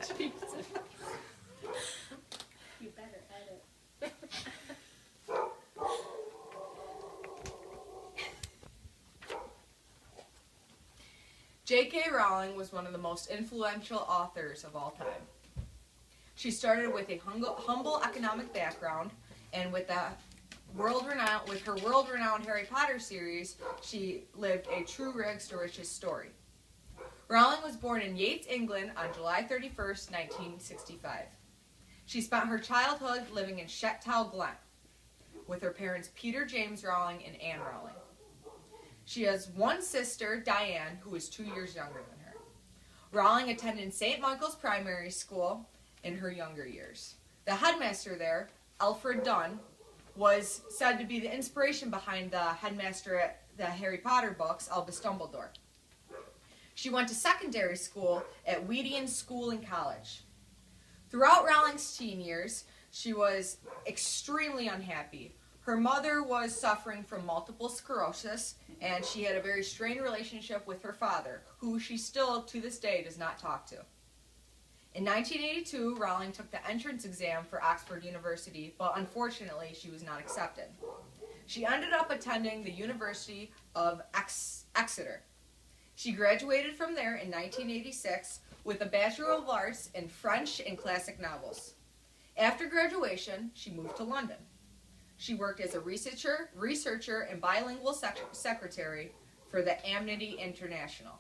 Jesus. You better edit. J.K. Rowling was one of the most influential authors of all time. She started with a humble economic background, and with her world-renowned Harry Potter series, she lived a true rags to riches story. Rowling was born in Yates, England on July 31st, 1965. She spent her childhood living in Shettow Glen with her parents Peter James Rowling and Anne Rowling. She has one sister, Diane, who is 2 years younger than her. Rowling attended St. Michael's Primary School in her younger years. The headmaster there, Alfred Dunn, was said to be the inspiration behind the headmaster at the Harry Potter books, Albus Dumbledore. She went to secondary school at Weedian School and College. Throughout Rowling's teen years, she was extremely unhappy. Her mother was suffering from multiple sclerosis, and she had a very strained relationship with her father, who she still, to this day, does not talk to. In 1982, Rowling took the entrance exam for Oxford University, but unfortunately, she was not accepted. She ended up attending the University of Exeter. She graduated from there in 1986 with a Bachelor of Arts in French and Classic Novels. After graduation, she moved to London. She worked as a researcher and bilingual secretary for the Amnesty International.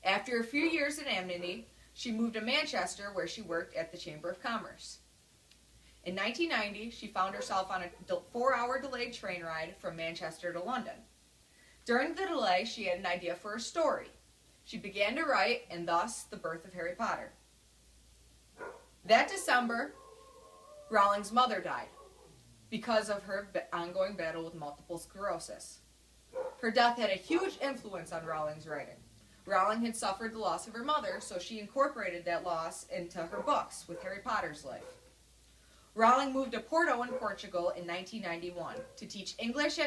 After a few years at Amnesty, she moved to Manchester, where she worked at the Chamber of Commerce. In 1990, she found herself on a 4-hour delayed train ride from Manchester to London. During the delay, she had an idea for a story. She began to write, and thus, the birth of Harry Potter. That December, Rowling's mother died because of her ongoing battle with multiple sclerosis. Her death had a huge influence on Rowling's writing. Rowling had suffered the loss of her mother, so she incorporated that loss into her books with Harry Potter's life. Rowling moved to Porto in Portugal in 1991 to teach English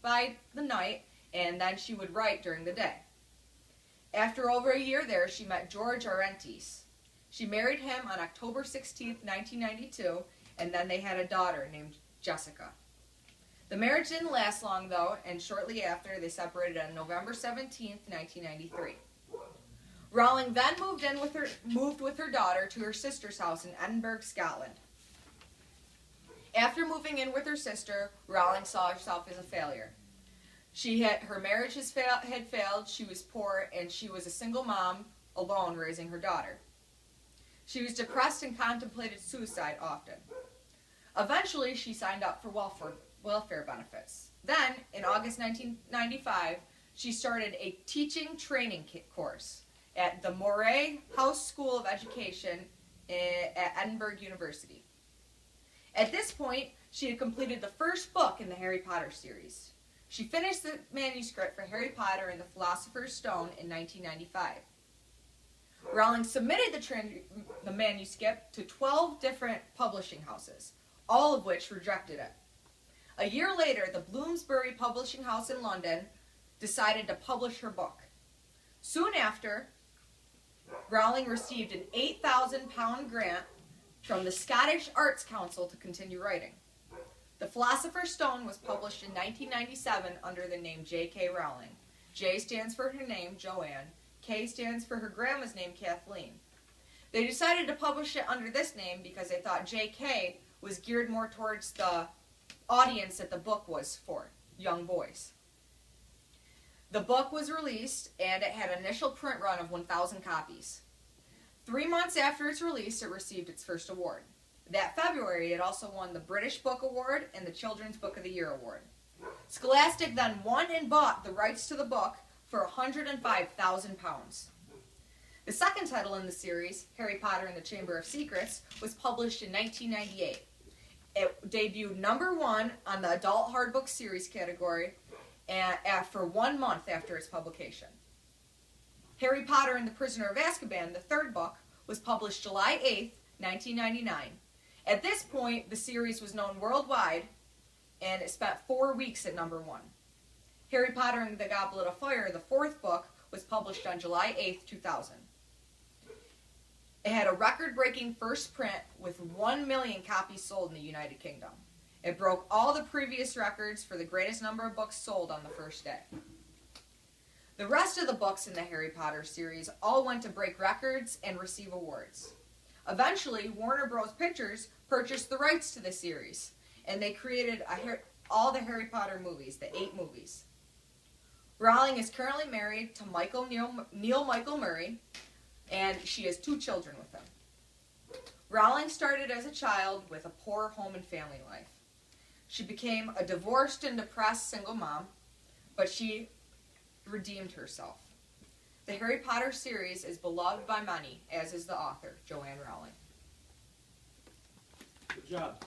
by the night, and then she would write during the day. After over a year there, she met George Arentis. She married him on October 16, 1992, and then they had a daughter named Jessica. The marriage didn't last long, though, and shortly after, they separated on November 17, 1993. Rowling then moved with her daughter to her sister's house in Edinburgh, Scotland. After moving in with her sister, Rowling saw herself as a failure. Her marriage had failed, she was poor, and she was a single mom, alone raising her daughter. She was depressed and contemplated suicide often. Eventually, she signed up for welfare benefits. Then, in August 1995, she started a teaching training course at the Moray House School of Education at Edinburgh University. At this point, she had completed the first book in the Harry Potter series. She finished the manuscript for Harry Potter and the Philosopher's Stone in 1995. Rowling submitted the manuscript to 12 different publishing houses, all of which rejected it. A year later, the Bloomsbury Publishing House in London decided to publish her book. Soon after, Rowling received an £8,000 grant from the Scottish Arts Council to continue writing. The Philosopher's Stone was published in 1997 under the name J.K. Rowling. J stands for her name, Joanne. K stands for her grandma's name, Kathleen. They decided to publish it under this name because they thought J.K. was geared more towards the audience that the book was for, young boys. The book was released, and it had an initial print run of 1,000 copies. 3 months after its release, it received its first award. That February, it also won the British Book Award and the Children's Book of the Year Award. Scholastic then won and bought the rights to the book for £105,000. The second title in the series, Harry Potter and the Chamber of Secrets, was published in 1998. It debuted #1 on the Adult Hardbook Series category for 1 month after its publication. Harry Potter and the Prisoner of Azkaban, the third book, was published July 8, 1999. At this point, the series was known worldwide, and it spent 4 weeks at #1. Harry Potter and the Goblet of Fire, the fourth book, was published on July 8, 2000. It had a record-breaking first print with 1 million copies sold in the United Kingdom. It broke all the previous records for the greatest number of books sold on the first day. The rest of the books in the Harry Potter series all went to break records and receive awards. Eventually, Warner Bros. Pictures purchased the rights to the series, and they created all the Harry Potter movies, the 8 movies. Rowling is currently married to Neil Michael Murray, and she has 2 children with him. Rowling started as a child with a poor home and family life. She became a divorced and depressed single mom, but she redeemed herself. The Harry Potter series is beloved by many, as is the author, Joanne Rowling. Good job.